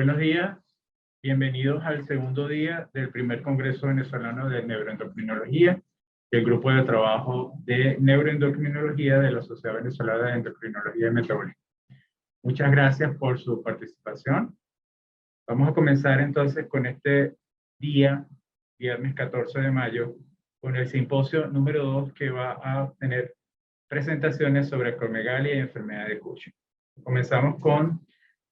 Buenos días, bienvenidos al segundo día del primer Congreso Venezolano de Neuroendocrinología, del Grupo de Trabajo de Neuroendocrinología de la Sociedad Venezolana de Endocrinología y Metabolismo. Muchas gracias por su participación. Vamos a comenzar entonces con este día, viernes 14 de mayo, con el simposio número 2 que va a tener presentaciones sobre acromegalia y enfermedad de Cushing. Comenzamos con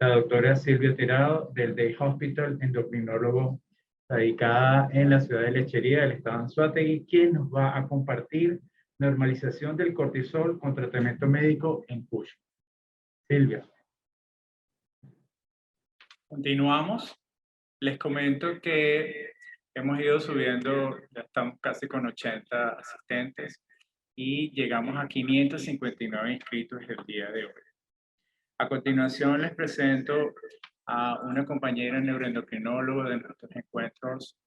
la doctora Silvia Tirado del Day Hospital, endocrinólogo radicada en la ciudad de Lechería del estado de Anzoátegui, quien nos va a compartir normalización del cortisol con tratamiento médico en Cushing. Silvia. Continuamos. Les comento que hemos ido subiendo, ya estamos casi con 80 asistentes y llegamos a 559 inscritos el día de hoy. A continuación les presento a una compañera neuroendocrinóloga de nuestros encuentros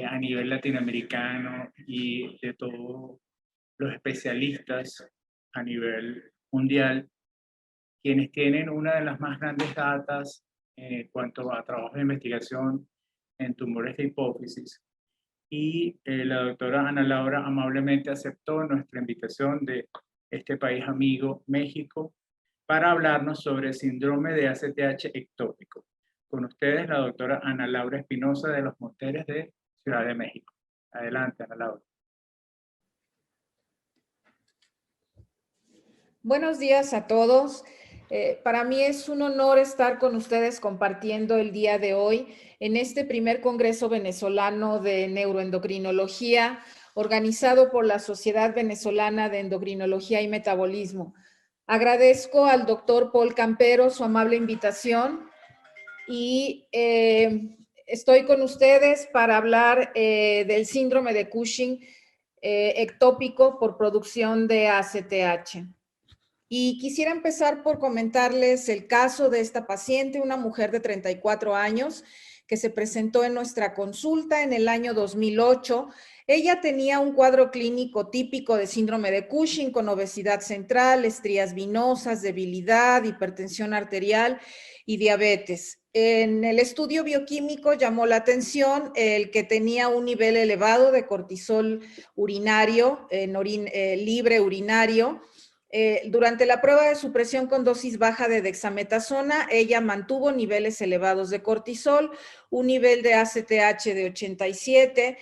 a nivel latinoamericano y de todos los especialistas a nivel mundial, quienes tienen una de las más grandes datas en cuanto a trabajo de investigación en tumores de hipófisis. Y la doctora Ana Laura amablemente aceptó nuestra invitación de este país amigo, México, para hablarnos sobre el síndrome de ACTH ectópico. Con ustedes, la doctora Ana Laura Espinosa de Los Monteres de Ciudad de México. Adelante, Ana Laura. Buenos días a todos. Para mí es un honor estar con ustedes compartiendo el día de hoy en este primer Congreso Venezolano de Neuroendocrinología, organizado por la Sociedad Venezolana de Endocrinología y Metabolismo. Agradezco al doctor Paul Campero su amable invitación y estoy con ustedes para hablar del síndrome de Cushing ectópico por producción de ACTH. Y quisiera empezar por comentarles el caso de esta paciente, una mujer de 34 años que se presentó en nuestra consulta en el año 2008. Ella tenía un cuadro clínico típico de síndrome de Cushing con obesidad central, estrías venosas, debilidad, hipertensión arterial y diabetes. En el estudio bioquímico llamó la atención el que tenía un nivel elevado de cortisol urinario, libre urinario. Durante la prueba de supresión con dosis baja de dexametasona, ella mantuvo niveles elevados de cortisol, un nivel de ACTH de 87.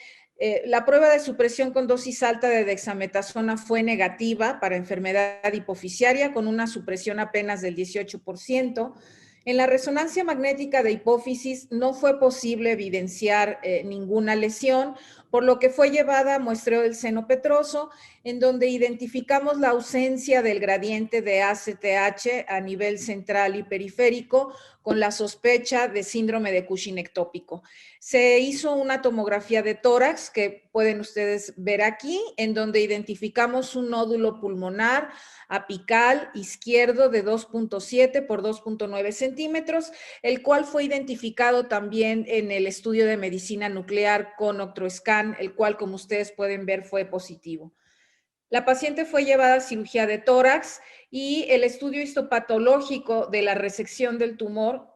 La prueba de supresión con dosis alta de dexametasona fue negativa para enfermedad hipofisiaria con una supresión apenas del 18%. En la resonancia magnética de hipófisis no fue posible evidenciar ninguna lesión, por lo que fue llevada a muestreo del seno petroso, en donde identificamos la ausencia del gradiente de ACTH a nivel central y periférico, con la sospecha de síndrome de Cushing ectópico. Se hizo una tomografía de tórax, que pueden ustedes ver aquí, en donde identificamos un nódulo pulmonar apical izquierdo de 2.7 por 2.9 centímetros, el cual fue identificado también en el estudio de medicina nuclear con Octroscan, el cual, como ustedes pueden ver, fue positivo. La paciente fue llevada a cirugía de tórax y el estudio histopatológico de la resección del tumor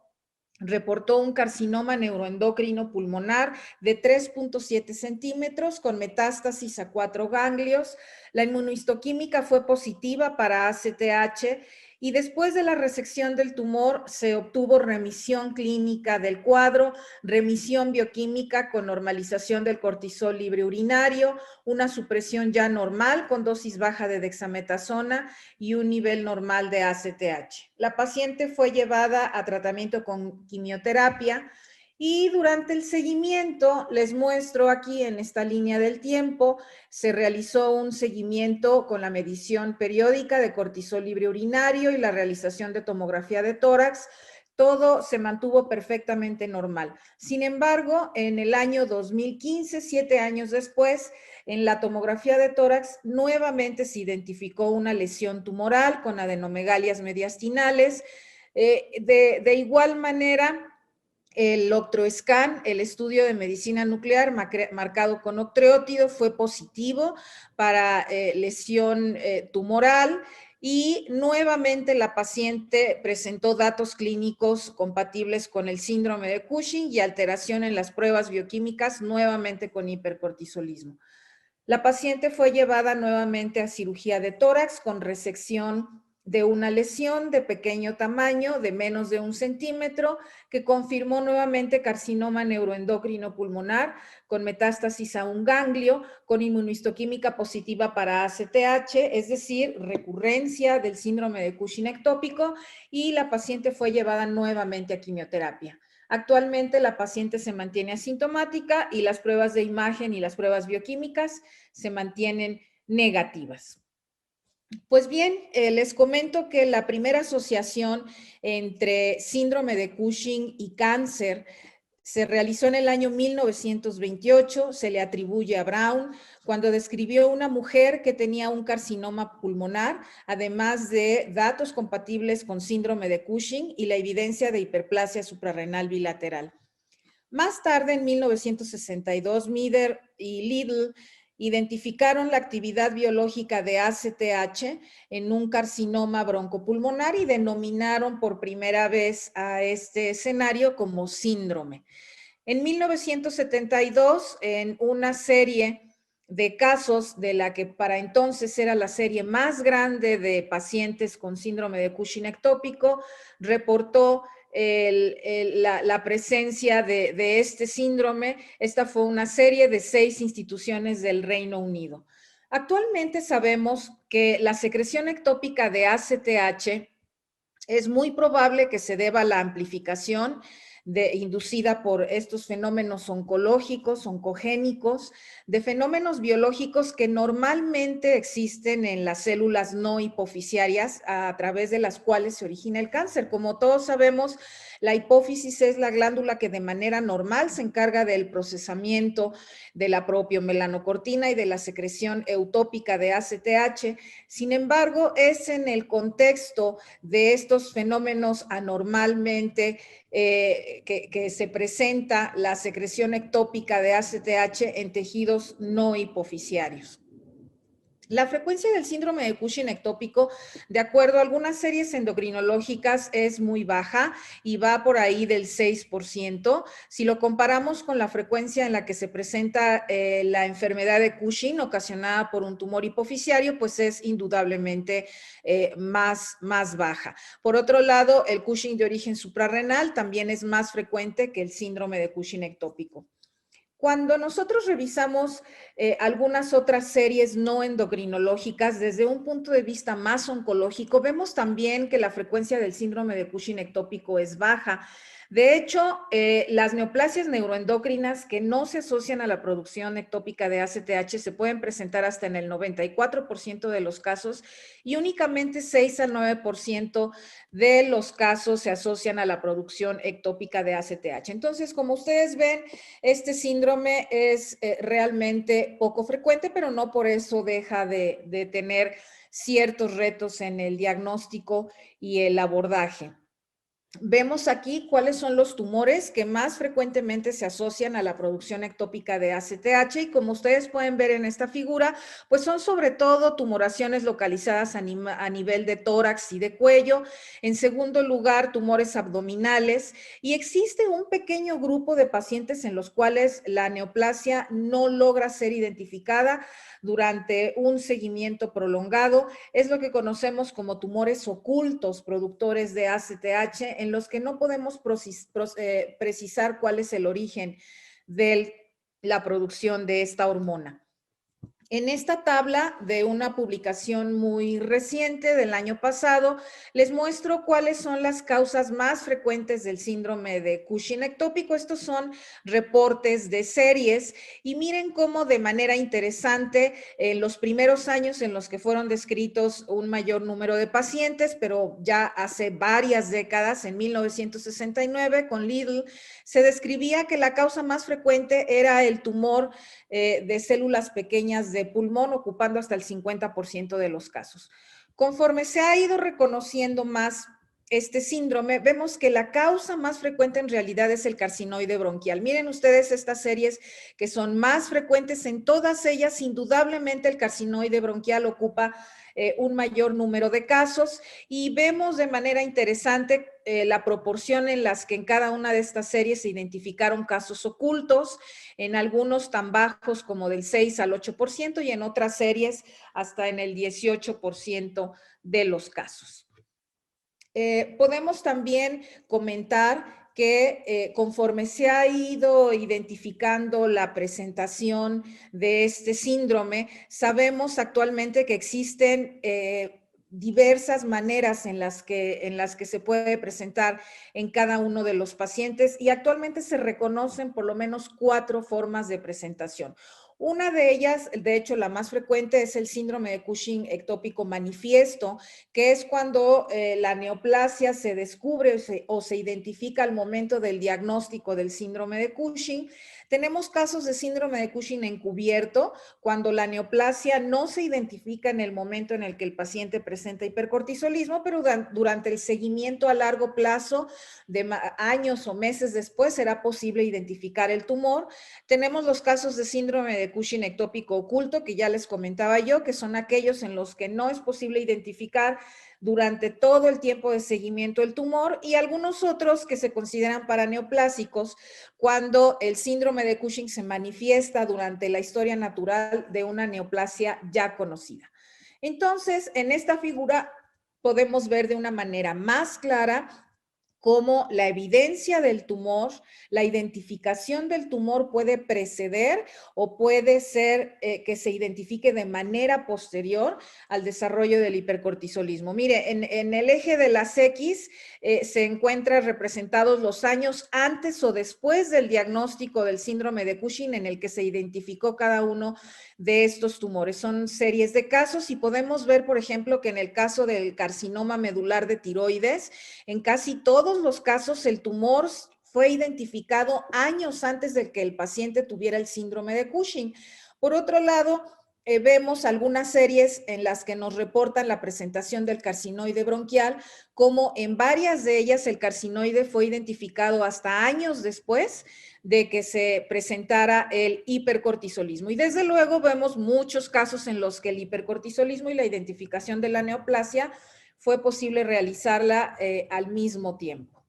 reportó un carcinoma neuroendocrino pulmonar de 3.7 centímetros con metástasis a 4 ganglios. La inmunohistoquímica fue positiva para ACTH y después de la resección del tumor se obtuvo remisión clínica del cuadro, remisión bioquímica con normalización del cortisol libre urinario, una supresión ya normal con dosis baja de dexametasona y un nivel normal de ACTH. La paciente fue llevada a tratamiento con quimioterapia y durante el seguimiento, les muestro aquí en esta línea del tiempo, se realizó un seguimiento con la medición periódica de cortisol libre urinario y la realización de tomografía de tórax. Todo se mantuvo perfectamente normal. Sin embargo, en el año 2015, 7 años después, en la tomografía de tórax nuevamente se identificó una lesión tumoral con adenomegalias mediastinales. De igual manera, el Octroscan, el estudio de medicina nuclear marcado con octreótido, fue positivo para lesión tumoral y nuevamente la paciente presentó datos clínicos compatibles con el síndrome de Cushing y alteración en las pruebas bioquímicas, nuevamente con hipercortisolismo. La paciente fue llevada nuevamente a cirugía de tórax con resección de una lesión de pequeño tamaño, de menos de 1 centímetro, que confirmó nuevamente carcinoma neuroendocrino pulmonar con metástasis a un ganglio, con inmunohistoquímica positiva para ACTH, es decir, recurrencia del síndrome de Cushing ectópico, y la paciente fue llevada nuevamente a quimioterapia. Actualmente la paciente se mantiene asintomática y las pruebas de imagen y las pruebas bioquímicas se mantienen negativas. Pues bien, les comento que la primera asociación entre síndrome de Cushing y cáncer se realizó en el año 1928, se le atribuye a Brown, cuando describió una mujer que tenía un carcinoma pulmonar, además de datos compatibles con síndrome de Cushing y la evidencia de hiperplasia suprarrenal bilateral. Más tarde, en 1962, Mieder y Lidl identificaron la actividad biológica de ACTH en un carcinoma broncopulmonar y denominaron por primera vez a este escenario como síndrome. En 1972, en una serie de casos de la que para entonces era la serie más grande de pacientes con síndrome de Cushing ectópico, reportó la presencia de este síndrome. Esta fue una serie de 6 instituciones del Reino Unido. Actualmente sabemos que la secreción ectópica de ACTH es muy probable que se deba a la amplificación inducida por estos fenómenos oncológicos, oncogénicos, de fenómenos biológicos que normalmente existen en las células no hipofisiarias a través de las cuales se origina el cáncer. Como todos sabemos, la hipófisis es la glándula que de manera normal se encarga del procesamiento de la propiomelanocortina y de la secreción eutópica de ACTH. Sin embargo, es en el contexto de estos fenómenos anormalmente que se presenta la secreción ectópica de ACTH en tejidos no hipofisiarios. La frecuencia del síndrome de Cushing ectópico, de acuerdo a algunas series endocrinológicas, es muy baja y va por ahí del 6%. Si lo comparamos con la frecuencia en la que se presenta la enfermedad de Cushing ocasionada por un tumor hipofisiario, pues es indudablemente más baja. Por otro lado, el Cushing de origen suprarrenal también es más frecuente que el síndrome de Cushing ectópico. Cuando nosotros revisamos algunas otras series no endocrinológicas desde un punto de vista más oncológico, vemos también que la frecuencia del síndrome de Cushing ectópico es baja. De hecho, las neoplasias neuroendocrinas que no se asocian a la producción ectópica de ACTH se pueden presentar hasta en el 94% de los casos y únicamente 6 al 9% de los casos se asocian a la producción ectópica de ACTH. Entonces, como ustedes ven, este síndrome es realmente poco frecuente, pero no por eso deja de tener ciertos retos en el diagnóstico y el abordaje. Vemos aquí cuáles son los tumores que más frecuentemente se asocian a la producción ectópica de ACTH y como ustedes pueden ver en esta figura, pues son sobre todo tumoraciones localizadas a nivel de tórax y de cuello. En segundo lugar, tumores abdominales y existe un pequeño grupo de pacientes en los cuales la neoplasia no logra ser identificada durante un seguimiento prolongado. Es lo que conocemos como tumores ocultos productores de ACTH, en los que no podemos precisar cuál es el origen de la producción de esta hormona. En esta tabla de una publicación muy reciente del año pasado, les muestro cuáles son las causas más frecuentes del síndrome de Cushing ectópico. Estos son reportes de series y miren cómo de manera interesante en los primeros años en los que fueron descritos un mayor número de pacientes, pero ya hace varias décadas, en 1969 con Lidl, se describía que la causa más frecuente era el tumor de células pequeñas de pulmón, ocupando hasta el 50% de los casos. Conforme se ha ido reconociendo más este síndrome, vemos que la causa más frecuente en realidad es el carcinoide bronquial. Miren ustedes estas series que son más frecuentes en todas ellas, indudablemente el carcinoide bronquial ocupa un mayor número de casos y vemos de manera interesante la proporción en las que en cada una de estas series se identificaron casos ocultos, en algunos tan bajos como del 6 al 8% y en otras series hasta en el 18% de los casos. Podemos también comentar que conforme se ha ido identificando la presentación de este síndrome, sabemos actualmente que existen diversas maneras en las que se puede presentar en cada uno de los pacientes y actualmente se reconocen por lo menos 4 formas de presentación. Una de ellas, de hecho la más frecuente, es el síndrome de Cushing ectópico manifiesto, que es cuando la neoplasia se descubre o se identifica al momento del diagnóstico del síndrome de Cushing. Tenemos casos de síndrome de Cushing encubierto, cuando la neoplasia no se identifica en el momento en el que el paciente presenta hipercortisolismo, pero durante el seguimiento a largo plazo, de años o meses después, será posible identificar el tumor. Tenemos los casos de síndrome de Cushing ectópico oculto, que ya les comentaba yo, que son aquellos en los que no es posible identificar durante todo el tiempo de seguimiento del tumor, y algunos otros que se consideran paraneoplásicos cuando el síndrome de Cushing se manifiesta durante la historia natural de una neoplasia ya conocida. Entonces, en esta figura podemos ver de una manera más clara cómo la evidencia del tumor, la identificación del tumor puede preceder o puede ser que se identifique de manera posterior al desarrollo del hipercortisolismo. Mire, en el eje de las X se encuentran representados los años antes o después del diagnóstico del síndrome de Cushing en el que se identificó cada uno de estos tumores. Son series de casos y podemos ver, por ejemplo, que en el caso del carcinoma medular de tiroides, en casi todos los casos el tumor fue identificado años antes de que el paciente tuviera el síndrome de Cushing. Por otro lado, vemos algunas series en las que nos reportan la presentación del carcinoide bronquial, como en varias de ellas el carcinoide fue identificado hasta años después de que se presentara el hipercortisolismo. Y desde luego vemos muchos casos en los que el hipercortisolismo y la identificación de la neoplasia fue posible realizarla al mismo tiempo.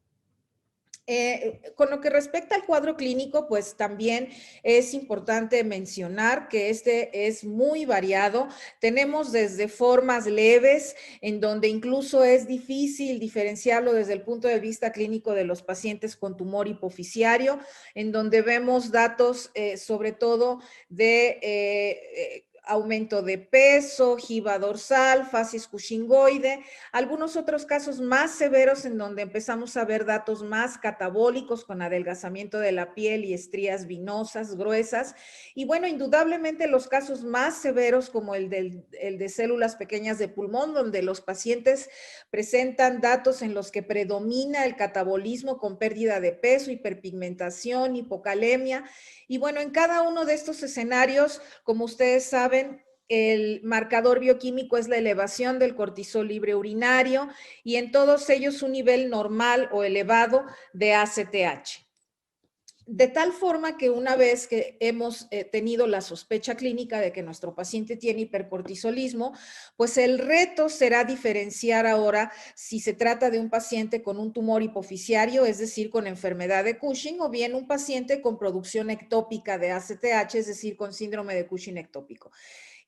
Con lo que respecta al cuadro clínico, pues también es importante mencionar que este es muy variado. Tenemos desde formas leves, en donde incluso es difícil diferenciarlo desde el punto de vista clínico de los pacientes con tumor hipoficiario, en donde vemos datos sobre todo de aumento de peso, jiba dorsal, facies cushingoide, algunos otros casos más severos en donde empezamos a ver datos más catabólicos con adelgazamiento de la piel y estrías vinosas, gruesas. Y bueno, indudablemente los casos más severos como el de células pequeñas de pulmón, donde los pacientes presentan datos en los que predomina el catabolismo con pérdida de peso, hiperpigmentación, hipocalemia. Y bueno, en cada uno de estos escenarios, como ustedes saben, el marcador bioquímico es la elevación del cortisol libre urinario y en todos ellos un nivel normal o elevado de ACTH. De tal forma que una vez que hemos tenido la sospecha clínica de que nuestro paciente tiene hipercortisolismo, pues el reto será diferenciar ahora si se trata de un paciente con un tumor hipoficiario, es decir, con enfermedad de Cushing, o bien un paciente con producción ectópica de ACTH, es decir, con síndrome de Cushing ectópico.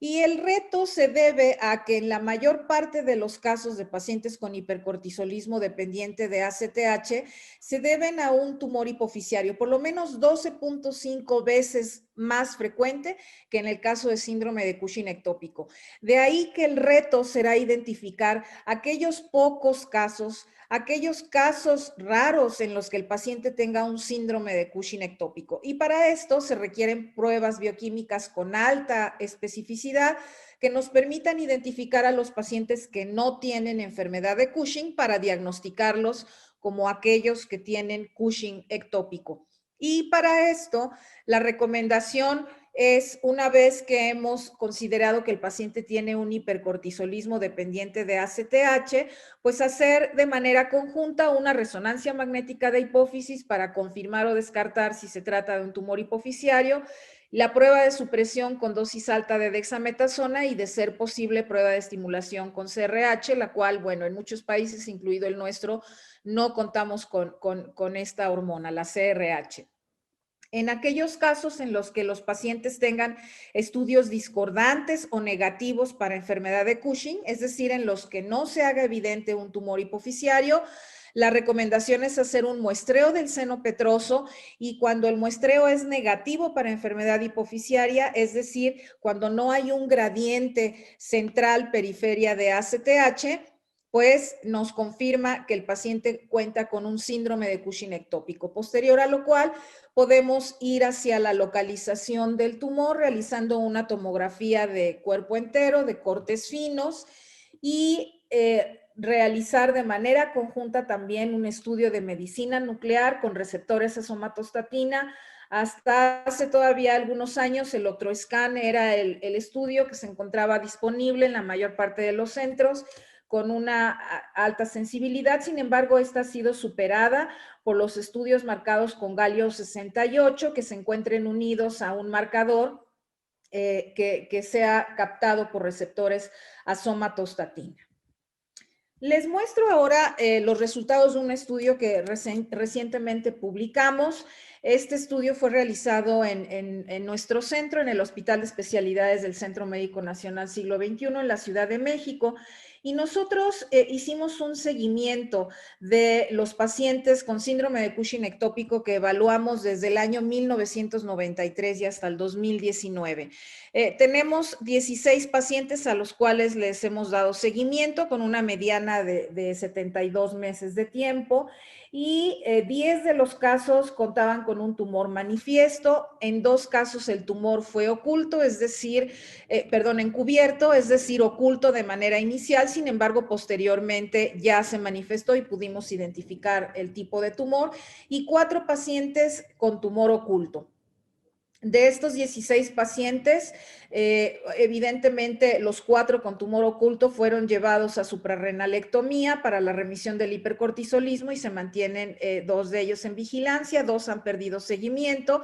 Y el reto se debe a que en la mayor parte de los casos de pacientes con hipercortisolismo dependiente de ACTH se deben a un tumor hipoficiario, por lo menos 12.5 veces más frecuente que en el caso de síndrome de Cushing ectópico. De ahí que el reto será identificar aquellos pocos casos, aquellos casos raros en los que el paciente tenga un síndrome de Cushing ectópico. Y para esto se requieren pruebas bioquímicas con alta especificidad que nos permitan identificar a los pacientes que no tienen enfermedad de Cushing para diagnosticarlos como aquellos que tienen Cushing ectópico. Y para esto, la recomendación es, una vez que hemos considerado que el paciente tiene un hipercortisolismo dependiente de ACTH, pues hacer de manera conjunta una resonancia magnética de hipófisis para confirmar o descartar si se trata de un tumor hipofisiario, la prueba de supresión con dosis alta de dexametasona y, de ser posible, prueba de estimulación con CRH, la cual, bueno, en muchos países, incluido el nuestro, no contamos con esta hormona, la CRH. En aquellos casos en los que los pacientes tengan estudios discordantes o negativos para enfermedad de Cushing, es decir, en los que no se haga evidente un tumor hipofisiario, la recomendación es hacer un muestreo del seno petroso, y cuando el muestreo es negativo para enfermedad hipofisiaria, es decir, cuando no hay un gradiente central periferia de ACTH, pues nos confirma que el paciente cuenta con un síndrome de Cushing ectópico, posterior a lo cual podemos ir hacia la localización del tumor realizando una tomografía de cuerpo entero, de cortes finos, y realizar de manera conjunta también un estudio de medicina nuclear con receptores a somatostatina. Hasta hace todavía algunos años el OctroScan era el estudio que se encontraba disponible en la mayor parte de los centros con una alta sensibilidad. Sin embargo, esta ha sido superada por los estudios marcados con galio 68, que se encuentren unidos a un marcador que sea captado por receptores a somatostatina. Les muestro ahora los resultados de un estudio que recientemente publicamos. Este estudio fue realizado en nuestro centro, en el Hospital de Especialidades del Centro Médico Nacional Siglo XXI en la Ciudad de México, y nosotros hicimos un seguimiento de los pacientes con síndrome de Cushing ectópico que evaluamos desde el año 1993 y hasta el 2019. Tenemos 16 pacientes a los cuales les hemos dado seguimiento con una mediana de 72 meses de tiempo, y 10 de los casos contaban con un tumor manifiesto. En 2 casos el tumor fue oculto, es decir, encubierto, es decir, oculto de manera inicial. Sin embargo, posteriormente ya se manifestó y pudimos identificar el tipo de tumor, y 4 pacientes con tumor oculto. De estos 16 pacientes, evidentemente los 4 con tumor oculto fueron llevados a suprarrenalectomía para la remisión del hipercortisolismo y se mantienen 2 de ellos en vigilancia, 2 han perdido seguimiento.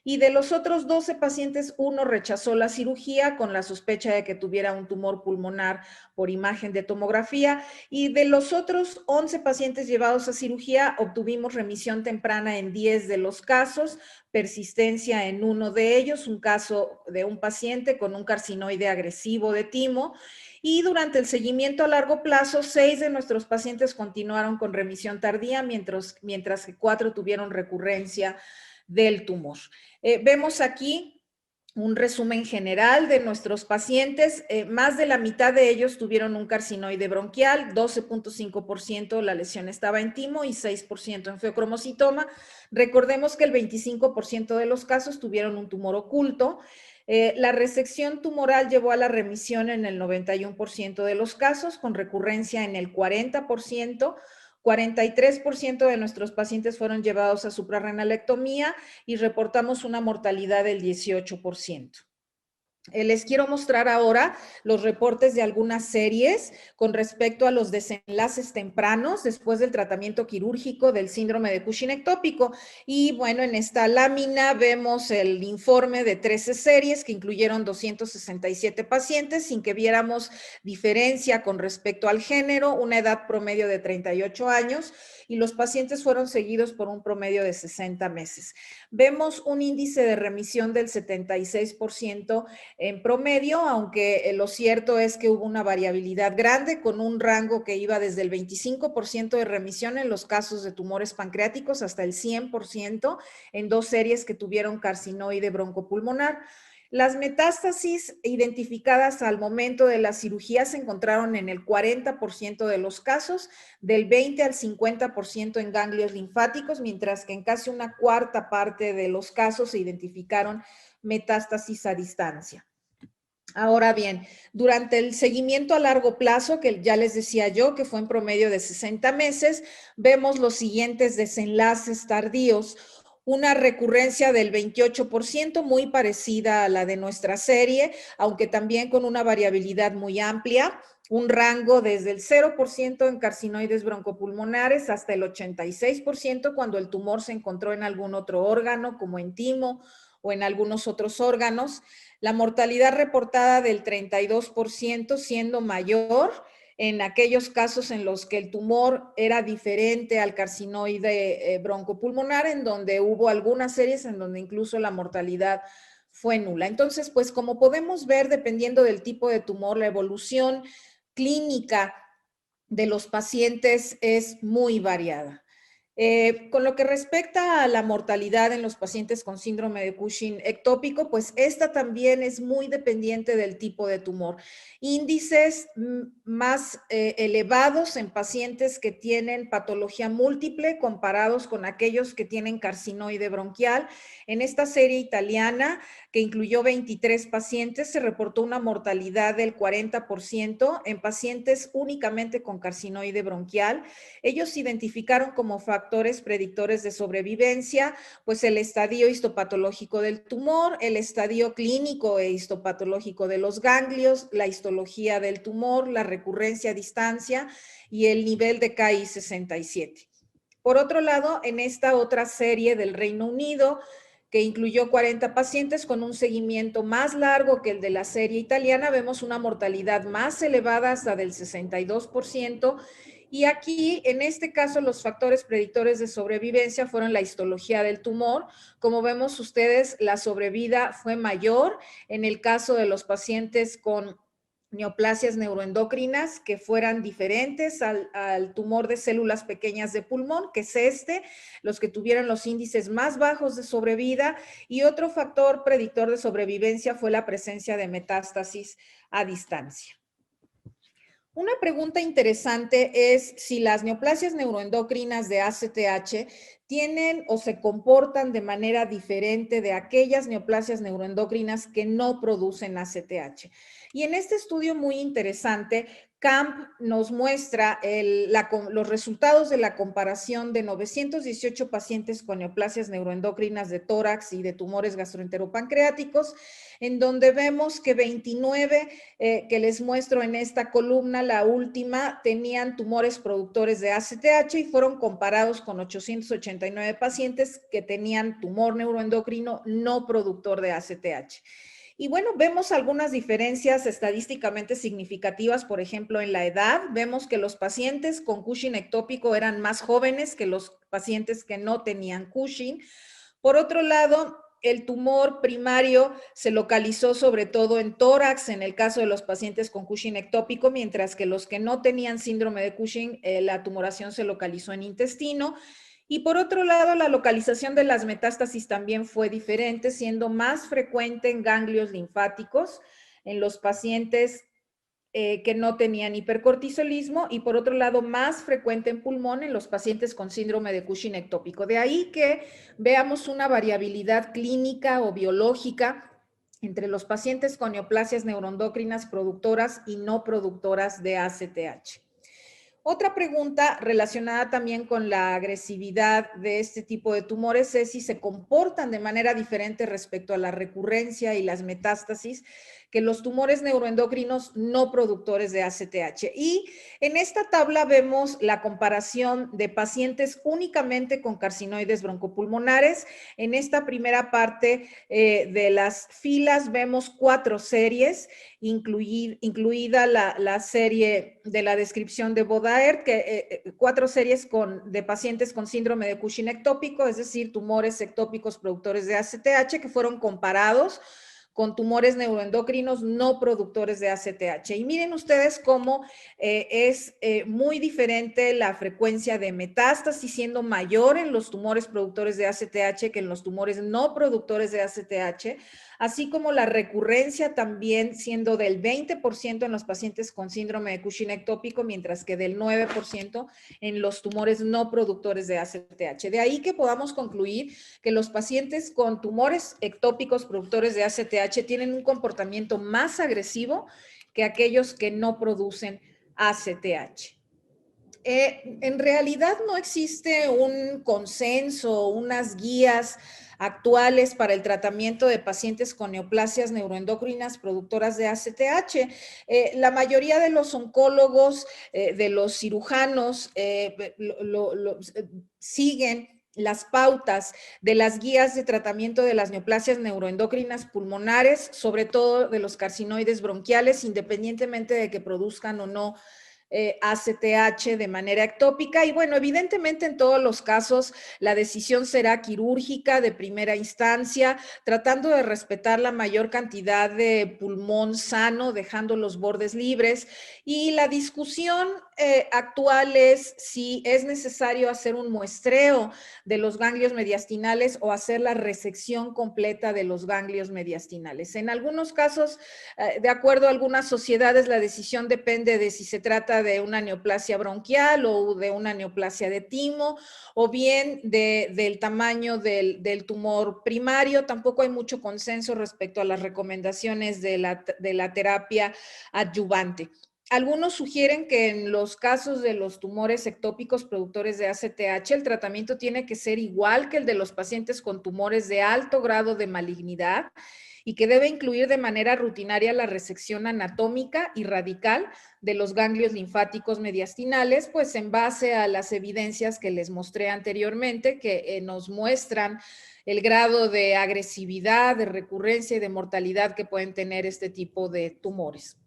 Y de los otros 12 pacientes, 1 rechazó la cirugía con la sospecha de que tuviera un tumor pulmonar por imagen de tomografía. Y de los otros 11 pacientes llevados a cirugía, obtuvimos remisión temprana en 10 de los casos, persistencia en 1 de ellos, un caso de un paciente con un carcinoide agresivo de timo. Y durante el seguimiento a largo plazo, 6 de nuestros pacientes continuaron con remisión tardía, mientras que 4 tuvieron recurrencia del tumor. Vemos aquí un resumen general de nuestros pacientes. Más de la mitad de ellos tuvieron un carcinoide bronquial, 12.5% la lesión estaba en timo y 6% en feocromocitoma. Recordemos que el 25% de los casos tuvieron un tumor oculto. La resección tumoral llevó a la remisión en el 91% de los casos, con recurrencia en el 40%. 43% de nuestros pacientes fueron llevados a suprarrenalectomía y reportamos una mortalidad del 18%. Les quiero mostrar ahora los reportes de algunas series con respecto a los desenlaces tempranos después del tratamiento quirúrgico del síndrome de Cushing ectópico. Y bueno, en esta lámina vemos el informe de 13 series que incluyeron 267 pacientes sin que viéramos diferencia con respecto al género, una edad promedio de 38 años, y los pacientes fueron seguidos por un promedio de 60 meses. Vemos un índice de remisión del 76% en promedio, aunque lo cierto es que hubo una variabilidad grande con un rango que iba desde el 25% de remisión en los casos de tumores pancreáticos hasta el 100% en 2 series que tuvieron carcinoide broncopulmonar. Las metástasis identificadas al momento de la cirugía se encontraron en el 40% de los casos, del 20 al 50% en ganglios linfáticos, mientras que en casi una cuarta parte de los casos se identificaron metástasis a distancia. Ahora bien, durante el seguimiento a largo plazo, que ya les decía yo que fue en promedio de 60 meses, vemos los siguientes desenlaces tardíos. una recurrencia del 28%, muy parecida a la de nuestra serie, aunque también con una variabilidad muy amplia, un rango desde el 0% en carcinoides broncopulmonares hasta el 86% cuando el tumor se encontró en algún otro órgano, como en timo o en algunos otros órganos. La mortalidad reportada del 32% siendo mayor en aquellos casos en los que el tumor era diferente al carcinoide broncopulmonar, en donde hubo algunas series en donde incluso la mortalidad fue nula. Entonces, pues como podemos ver, dependiendo del tipo de tumor, la evolución clínica de los pacientes es muy variada. Con lo que respecta a la mortalidad en los pacientes con síndrome de Cushing ectópico, pues esta también es muy dependiente del tipo de tumor. Índices más elevados en pacientes que tienen patología múltiple comparados con aquellos que tienen carcinoide bronquial. En esta serie italiana, que incluyó 23 pacientes, se reportó una mortalidad del 40% en pacientes únicamente con carcinoide bronquial. Ellos identificaron como factores predictores de sobrevivencia, pues el estadio histopatológico del tumor, el estadio clínico e histopatológico de los ganglios, la histología del tumor, la recurrencia a distancia y el nivel de Ki-67. Por otro lado, en esta otra serie del Reino Unido, que incluyó 40 pacientes con un seguimiento más largo que el de la serie italiana, vemos una mortalidad más elevada hasta del 62%. Y aquí, en este caso, los factores predictores de sobrevivencia fueron la histología del tumor. Como vemos ustedes, la sobrevida fue mayor en el caso de los pacientes con neoplasias neuroendocrinas que fueran diferentes al tumor de células pequeñas de pulmón, que es los que tuvieran los índices más bajos de sobrevida. Y otro factor predictor de sobrevivencia fue la presencia de metástasis a distancia. Una pregunta interesante es si las neoplasias neuroendocrinas de ACTH tienen o se comportan de manera diferente de aquellas neoplasias neuroendocrinas que no producen ACTH. Y en este estudio muy interesante, Camp nos muestra los resultados de la comparación de 918 pacientes con neoplasias neuroendocrinas de tórax y de tumores gastroenteropancreáticos, en donde vemos que 29 que les muestro en esta columna, la última, tenían tumores productores de ACTH y fueron comparados con 889 pacientes que tenían tumor neuroendocrino no productor de ACTH. Y bueno, vemos algunas diferencias estadísticamente significativas, por ejemplo, en la edad. Vemos que los pacientes con Cushing ectópico eran más jóvenes que los pacientes que no tenían Cushing. Por otro lado, el tumor primario se localizó sobre todo en tórax, en el caso de los pacientes con Cushing ectópico, mientras que los que no tenían síndrome de Cushing, la tumoración se localizó en intestino. Y por otro lado, la localización de las metástasis también fue diferente, siendo más frecuente en ganglios linfáticos, en los pacientes que no tenían hipercortisolismo, y por otro lado, más frecuente en pulmón en los pacientes con síndrome de Cushing ectópico. De ahí que veamos una variabilidad clínica o biológica entre los pacientes con neoplasias neuroendocrinas productoras y no productoras de ACTH. Otra pregunta relacionada también con la agresividad de este tipo de tumores es si se comportan de manera diferente respecto a la recurrencia y las metástasis que los tumores neuroendocrinos no productores de ACTH. Y en esta tabla vemos la comparación de pacientes únicamente con carcinoides broncopulmonares. En esta primera parte de las filas vemos 4 series, incluida la serie de la descripción de Bodaert, que 4 series de pacientes con síndrome de Cushing ectópico, es decir, tumores ectópicos productores de ACTH, que fueron comparados con tumores neuroendocrinos no productores de ACTH. Y miren ustedes cómo es muy diferente la frecuencia de metástasis, siendo mayor en los tumores productores de ACTH que en los tumores no productores de ACTH, así como la recurrencia también siendo del 20% en los pacientes con síndrome de Cushing ectópico, mientras que del 9% en los tumores no productores de ACTH. De ahí que podamos concluir que los pacientes con tumores ectópicos productores de ACTH tienen un comportamiento más agresivo que aquellos que no producen ACTH. En realidad no existe un consenso, unas guías actuales para el tratamiento de pacientes con neoplasias neuroendocrinas productoras de ACTH. La mayoría de los oncólogos, de los cirujanos, siguen las pautas de las guías de tratamiento de las neoplasias neuroendocrinas pulmonares, sobre todo de los carcinoides bronquiales, independientemente de que produzcan o no ACTH de manera ectópica. Y bueno, evidentemente en todos los casos la decisión será quirúrgica de primera instancia, tratando de respetar la mayor cantidad de pulmón sano, dejando los bordes libres. Y la discusión actual es si es necesario hacer un muestreo de los ganglios mediastinales o hacer la resección completa de los ganglios mediastinales. En algunos casos, de acuerdo a algunas sociedades, la decisión depende de si se trata de una neoplasia bronquial o de una neoplasia de timo, o bien del tamaño del tumor primario. Tampoco hay mucho consenso respecto a las recomendaciones de la terapia adyuvante. Algunos sugieren que en los casos de los tumores ectópicos productores de ACTH, el tratamiento tiene que ser igual que el de los pacientes con tumores de alto grado de malignidad y que debe incluir de manera rutinaria la resección anatómica y radical de los ganglios linfáticos mediastinales, pues en base a las evidencias que les mostré anteriormente, que nos muestran el grado de agresividad, de recurrencia y de mortalidad que pueden tener este tipo de tumores.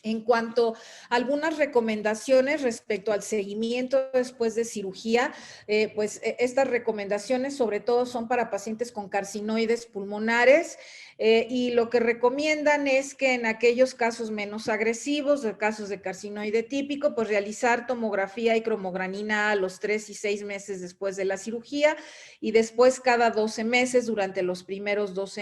En cuanto a algunas recomendaciones respecto al seguimiento después de cirugía, pues estas recomendaciones sobre todo son para pacientes con carcinoides pulmonares, y lo que recomiendan es que en aquellos casos menos agresivos, de casos de carcinoide típico, pues realizar tomografía y cromogranina a los 3 y 6 meses después de la cirugía y después cada 12 meses durante los primeros 2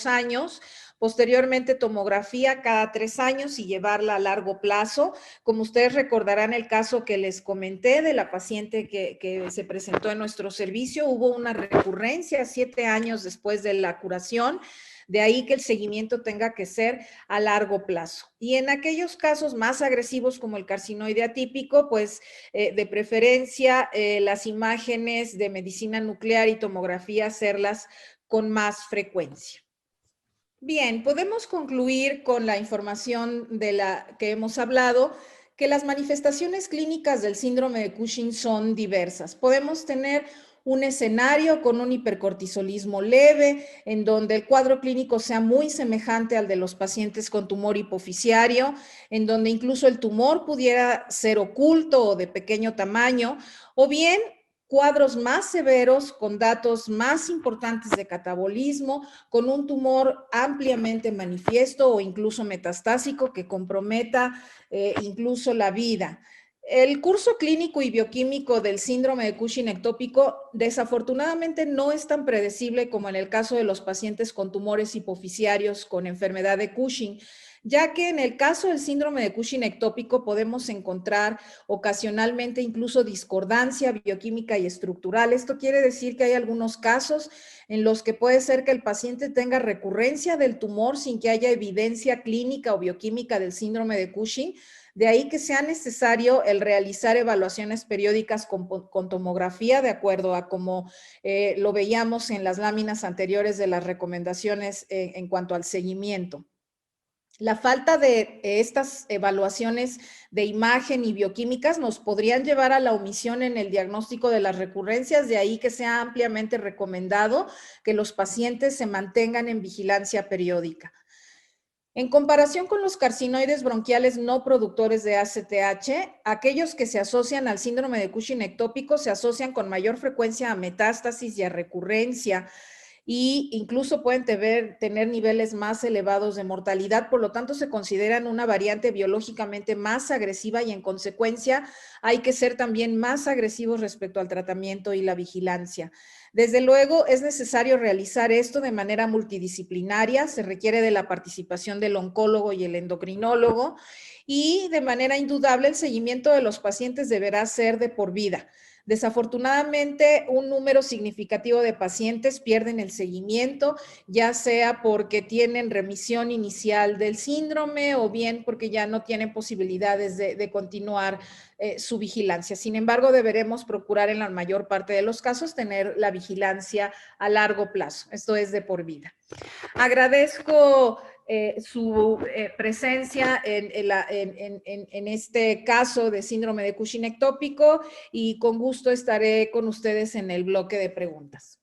años. Posteriormente, tomografía cada 3 años y llevarla a largo plazo. Como ustedes recordarán el caso que les comenté de la paciente que se presentó en nuestro servicio, hubo una recurrencia 7 años después de la curación. De ahí que el seguimiento tenga que ser a largo plazo. Y en aquellos casos más agresivos como el carcinoide atípico, pues de preferencia las imágenes de medicina nuclear y tomografía hacerlas con más frecuencia. Bien, podemos concluir con la información de la que hemos hablado, que las manifestaciones clínicas del síndrome de Cushing son diversas. Podemos tener un escenario con un hipercortisolismo leve, en donde el cuadro clínico sea muy semejante al de los pacientes con tumor hipoficiario, en donde incluso el tumor pudiera ser oculto o de pequeño tamaño, o bien cuadros más severos con datos más importantes de catabolismo, con un tumor ampliamente manifiesto o incluso metastásico que comprometa incluso la vida. El curso clínico y bioquímico del síndrome de Cushing ectópico desafortunadamente no es tan predecible como en el caso de los pacientes con tumores hipoficiarios con enfermedad de Cushing, ya que en el caso del síndrome de Cushing ectópico podemos encontrar ocasionalmente incluso discordancia bioquímica y estructural. Esto quiere decir que hay algunos casos en los que puede ser que el paciente tenga recurrencia del tumor sin que haya evidencia clínica o bioquímica del síndrome de Cushing. De ahí que sea necesario el realizar evaluaciones periódicas con tomografía, de acuerdo a como lo veíamos en las láminas anteriores de las recomendaciones en cuanto al seguimiento. La falta de estas evaluaciones de imagen y bioquímicas nos podrían llevar a la omisión en el diagnóstico de las recurrencias, de ahí que sea ampliamente recomendado que los pacientes se mantengan en vigilancia periódica. En comparación con los carcinoides bronquiales no productores de ACTH, aquellos que se asocian al síndrome de Cushing ectópico se asocian con mayor frecuencia a metástasis y a recurrencia, y incluso pueden tener niveles más elevados de mortalidad, por lo tanto se consideran una variante biológicamente más agresiva y en consecuencia hay que ser también más agresivos respecto al tratamiento y la vigilancia. Desde luego es necesario realizar esto de manera multidisciplinaria, se requiere de la participación del oncólogo y el endocrinólogo, y de manera indudable el seguimiento de los pacientes deberá ser de por vida. Desafortunadamente, un número significativo de pacientes pierden el seguimiento, ya sea porque tienen remisión inicial del síndrome o bien porque ya no tienen posibilidades de continuar su vigilancia. Sin embargo, deberemos procurar en la mayor parte de los casos tener la vigilancia a largo plazo. Esto es de por vida. Agradezco su presencia en este caso de síndrome de Cushing ectópico y con gusto estaré con ustedes en el bloque de preguntas.